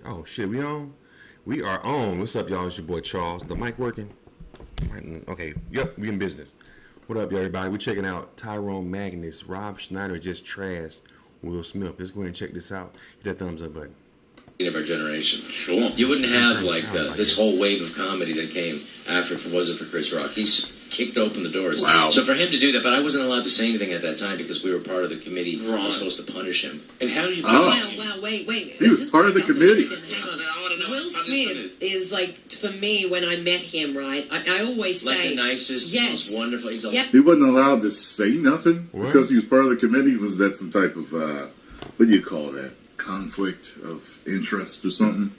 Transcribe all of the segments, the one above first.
Oh shit, we on? We are on. What's up, y'all? It's your boy Charles. The mic working? Okay. Yep, we in business. What up, everybody? We checking out Tyrone Magnus. Rob Schneider just trashed Will Smith. Let's go ahead and check this out. Hit that thumbs up button. Of our generation. Sure. You wouldn't have this whole wave of comedy that came after if it wasn't for Chris Rock. He's kicked open the doors. Wow. So for him to do that, but I wasn't allowed to say anything at that time because we were part of the committee that was supposed to punish him. And how do you Wow, wait. He was part of the committee. Hang on. I want to know. Will Smith is like, for me, when I met him, right, I always Like say... the nicest, most wonderful. He's Yep. He wasn't allowed to say nothing because he was part of the committee. Was that some type of, what do you call that? Conflict of interest or something?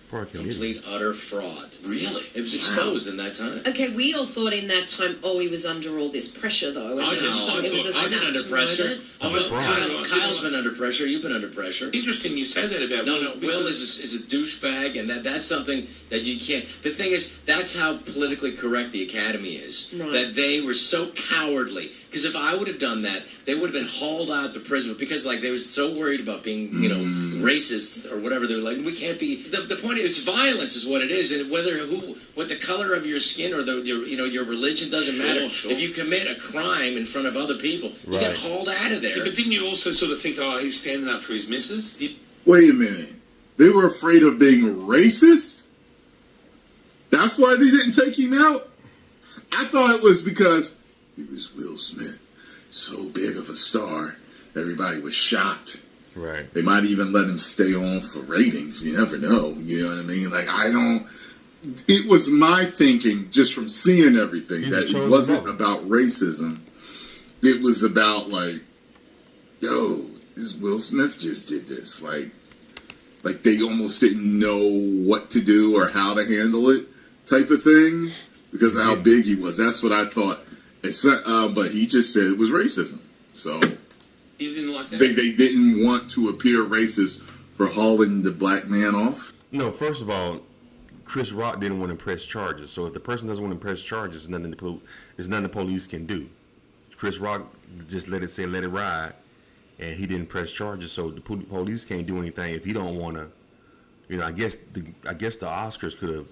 Complete, utter fraud. Really? It was exposed in that time. Okay, we all thought in that time, he was under all this pressure, though. And I've been under pressure. Kyle's been under pressure. You've been under pressure. Interesting you say that about No, Will is a douchebag, and that's something that you can't... The thing is, that's how politically correct the Academy is. Right. That they were so cowardly. Because if I would have done that, they would have been hauled out to prison because, they were so worried about being, racist or whatever. They were like, we can't be... The point is, violence is what it is, and what the color of your skin or your religion doesn't matter. Sure. If you commit a crime in front of other people, you get hauled out of there. Yeah, but didn't you also sort of think, he's standing up for his missus? Wait a minute. They were afraid of being racist? That's why they didn't take him out? I thought it was because he was Will Smith. So big of a star. Everybody was shocked. Right. They might even let him stay on for ratings. You never know. You know what I mean? It was my thinking, just from seeing everything, that it wasn't about racism. It was about, this Will Smith just did this. Like they almost didn't know what to do or how to handle it type of thing because of how big he was. That's what I thought. But he just said it was racism. So You didn't like that? they didn't want to appear racist for hauling the black man off? No, first of all, Chris Rock didn't want to press charges. So if the person doesn't want to press charges, there's nothing the police can do. Chris Rock just let it ride, and he didn't press charges. So the police can't do anything if he don't want to. I guess the Oscars could have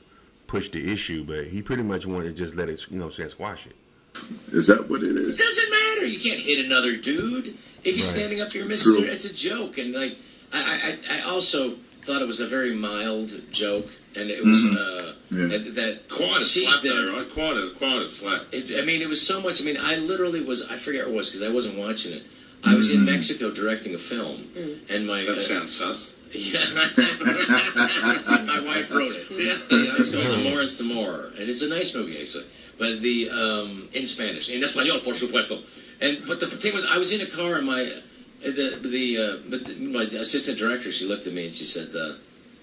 pushed the issue, but he pretty much wanted to just let it, squash it. Is that what it is? It doesn't matter. You can't hit another dude if he's standing up for your missus. It's a joke, and I also thought it was a very mild joke, and it was that quite a slap there, right? Quite a slap. It was so much. I literally was. I forget where it was because I wasn't watching it. I was in Mexico directing a film, and that sounds sus. Yeah, my wife wrote it. It's called Amor es Amor, and it's a nice movie actually. But in Spanish, en español, por supuesto. But the thing was, I was in a car, and my assistant director, she looked at me and she said,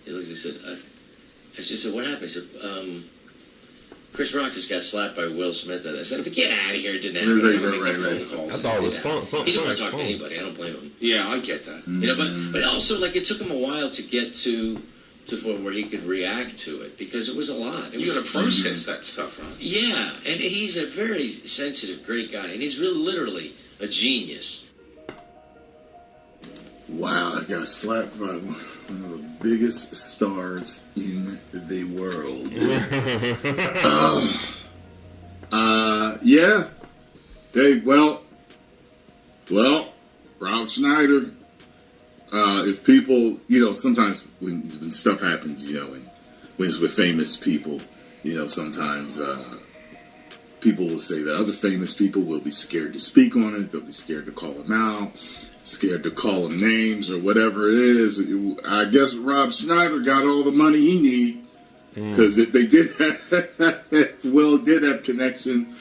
she said, what happened? He said, Chris Rock just got slapped by Will Smith. I said, get out of here! It didn't happen. I thought it was fun. He didn't want to talk to anybody. I don't blame him. Yeah, I get that. But also, it took him a while to get to where he could react to it because it was a lot. You got to process that stuff, right? Yeah, and he's a very sensitive, great guy, and he's really literally a genius. Wow, I got slapped by one of the biggest stars in the world. Yeah. Hey, well, Rob Schneider. If people, sometimes when stuff happens, and when it's with famous people, sometimes people will say that other famous people will be scared to speak on it. They'll be scared to call them out, scared to call them names or whatever it is. I guess Rob Schneider got all the money he needs because if Will did have connection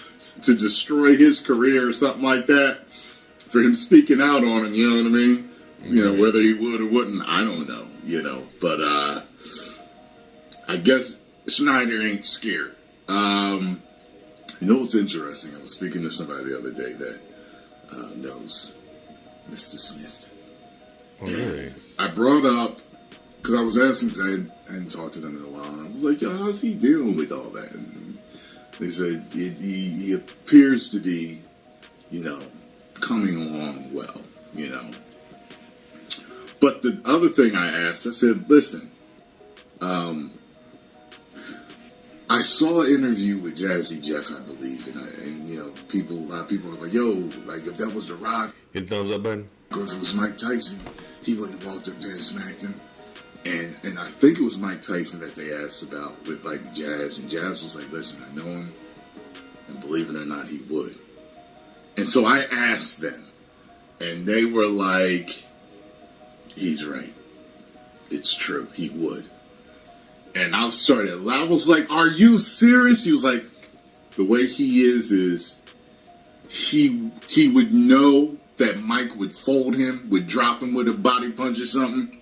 to destroy his career or something like that, for him speaking out on him, you know what I mean? Whether he would or wouldn't, I don't know, but I guess Schneider ain't scared. What's interesting? I was speaking to somebody the other day that knows Mr. Smith. Oh, really? I brought up, because I was asking, because I hadn't talked to them in a while, and I was like, how's he dealing with all that? And they said he appears to be, coming along well, But the other thing I asked, I said, listen, I saw an interview with Jazzy Jeff, I believe, and you know, a lot of people were like, yo, like if that was The Rock, hit the thumbs up button. or if it was Mike Tyson, he wouldn't have walked up there and smacked him. And I think it was Mike Tyson that they asked about with like Jazz, and Jazz was like, listen, I know him, and believe it or not, he would. And so I asked them, and they were like, he's right. It's true, he would. And I was like, are you serious? He was like, the way he is he would know that Mike would fold him, would drop him with a body punch or something,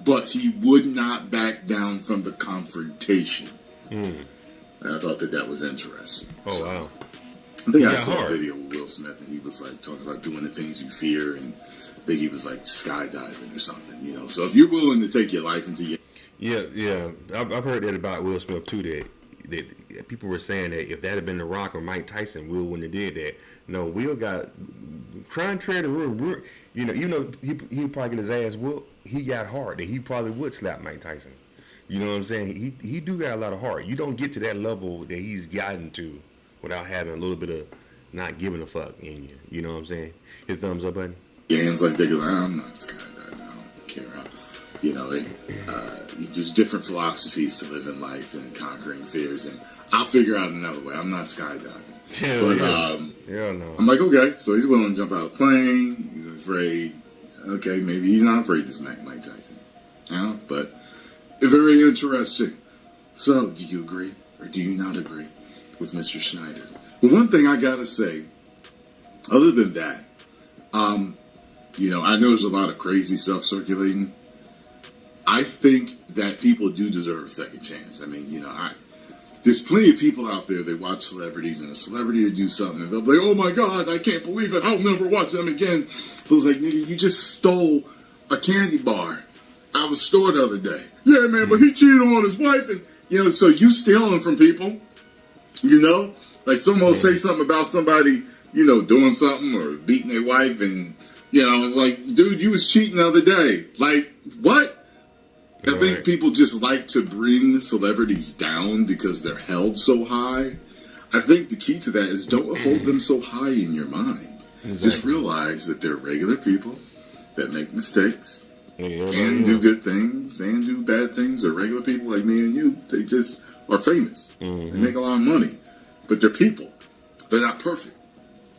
but he would not back down from the confrontation. And I thought that was interesting. Oh, wow. I think I saw a video with Will Smith, and he was like talking about doing the things you fear, and I think he was like skydiving or something, you know. So if you're willing to take your life into your... Yeah. I've heard that about Will Smith too. That people were saying that if that had been The Rock or Mike Tyson, Will wouldn't have did that. No, Will got contrary to rule. You know, he probably get his ass whooped. He got heart that he probably would slap Mike Tyson. You know what I'm saying? He do got a lot of heart. You don't get to that level that he's gotten to without having a little bit of not giving a fuck in you. You know what I'm saying? His thumbs up button. Games like they go, I'm not skydiving. I don't care. You know, just different philosophies to live in life and conquering fears, and I'll figure out another way. I'm not skydiving. Hell no. I'm like, okay, so he's willing to jump out of a plane. He's afraid. Okay, maybe he's not afraid to smack Mike Tyson. You know, but very interesting. So, do you agree or do you not agree with Mr. Schneider? But one thing I gotta say, other than that, you know, I know there's a lot of crazy stuff circulating. I think that people do deserve a second chance. I mean, you know, there's plenty of people out there that watch celebrities, and a celebrity will do something, and they'll be like, oh my God, I can't believe it. I'll never watch them again. But it's like, nigga, you just stole a candy bar out of a store the other day. Yeah, man, but he cheated on his wife, and, you know, so you stealing from people, you know? Like, someone will say something about somebody, you know, doing something or beating their wife, and, you know, it's like, dude, you was cheating the other day. Like, what? I think people just like to bring celebrities down because they're held so high. I think the key to that is don't hold them so high in your mind. Exactly. Just realize that they're regular people that make mistakes and do good things and do bad things. They're regular people like me and you. They just are famous. They make a lot of money. But they're people. They're not perfect.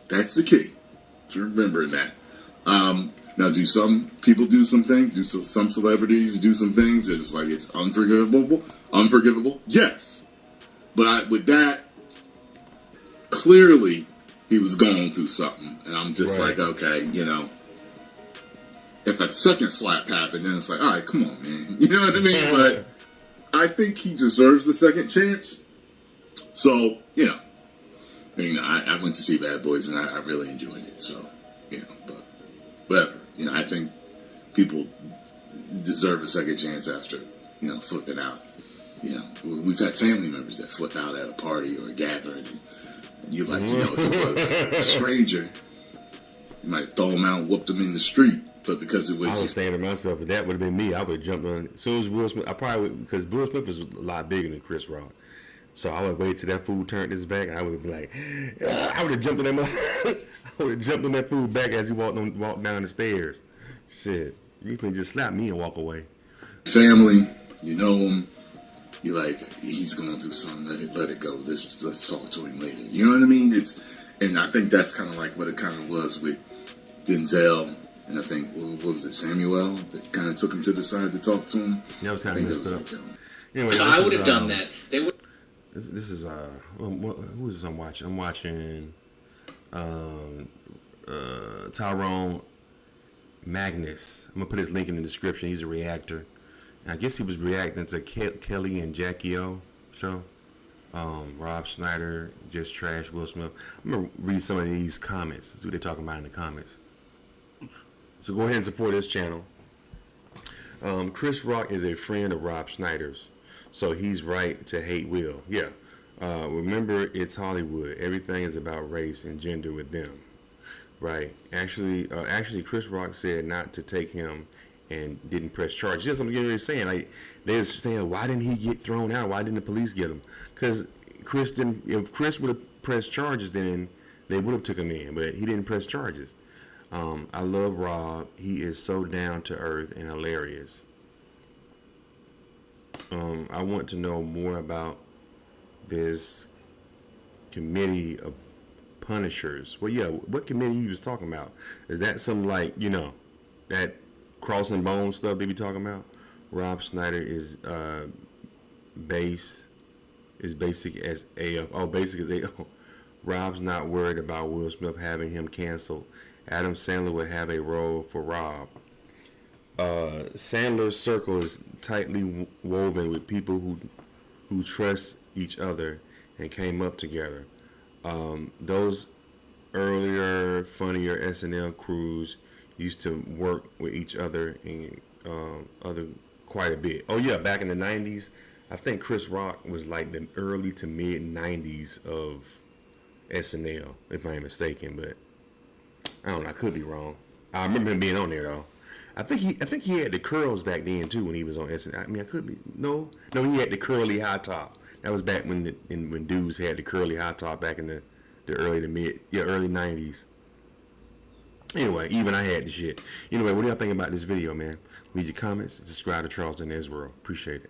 That's the key. Just remembering that. Now, do some people do some things? Do some celebrities do some things that it's like it's unforgivable? Unforgivable? Yes. But with that, clearly he was going through something. And I'm just like, okay, you know, if a second slap happened, then it's like, all right, come on, man. You know what I mean? But I think he deserves a second chance. So, you know, I went to see Bad Boys and I really enjoyed it. So, you know, but whatever. You know, I think people deserve a second chance after, you know, flipping out. You know, we've had family members that flip out at a party or a gathering. And you like, you know, if it was a stranger, you might throw them out and whoop them in the street. But because it was... I was thinking to myself, if that would have been me, I would have jumped on... As soon as Will Smith... I probably would... Because Will Smith is a lot bigger than Chris Rock. So I would wait till that fool turned his back, and I would be like... I would have jumped on that... I would have jumped on that fool back as he walked down the stairs. Shit. You can just slap me and walk away. Family, you know him. You're like, he's going through something. Let it go. Let's talk to him later. You know what I mean? And I think that's kind of like what it kind of was with Denzel. And I think, what was it, Samuel, that kind of took him to the side to talk to him? That was kind of messed up. Anyway, if I would have done that, they would. This is who is this I'm watching? I'm watching Tyrone Magnus. I'm gonna put his link in the description. He's a reactor. And I guess he was reacting to Kelly and Jackie O show. Rob Schneider just trashed Will Smith. I'm gonna read some of these comments. See what they're talking about in the comments. So go ahead and support this channel. Chris Rock is a friend of Rob Schneider's, so he's right to hate Will. Yeah. Remember, it's Hollywood. Everything is about race and gender with them. Right. Actually, Chris Rock said not to take him and didn't press charges. Just I'm getting saying, like they was saying, why didn't he get thrown out? Why didn't the police get him? Because Chris didn't. If Chris would have pressed charges, then they would have took him in, but he didn't press charges. I love Rob. He is so down to earth and hilarious. I want to know more about this committee of punishers. Well, yeah, what committee he was talking about? Is that some like, that crossing bone stuff they be talking about? Rob Schneider is basic as AF. Oh, basic as AF. Rob's not worried about Will Smith having him canceled. Adam Sandler would have a role for Rob. Sandler's circle is tightly woven with people who trust each other and came up together. Those earlier, funnier SNL crews used to work with each other and other quite a bit. Oh yeah, back in the 90s, I think Chris Rock was like the early to mid 90s of SNL, if I'm mistaken, but I don't know, I could be wrong. I remember him being on there though. I think he had the curls back then too when he was on SNL. I mean, I could be no, he had the curly high top. That was back when when dudes had the curly high top back in the early 90s. Anyway, even I had the shit. Anyway, what do y'all think about this video, man? Leave your comments and subscribe to Charles and Ezra. Appreciate it.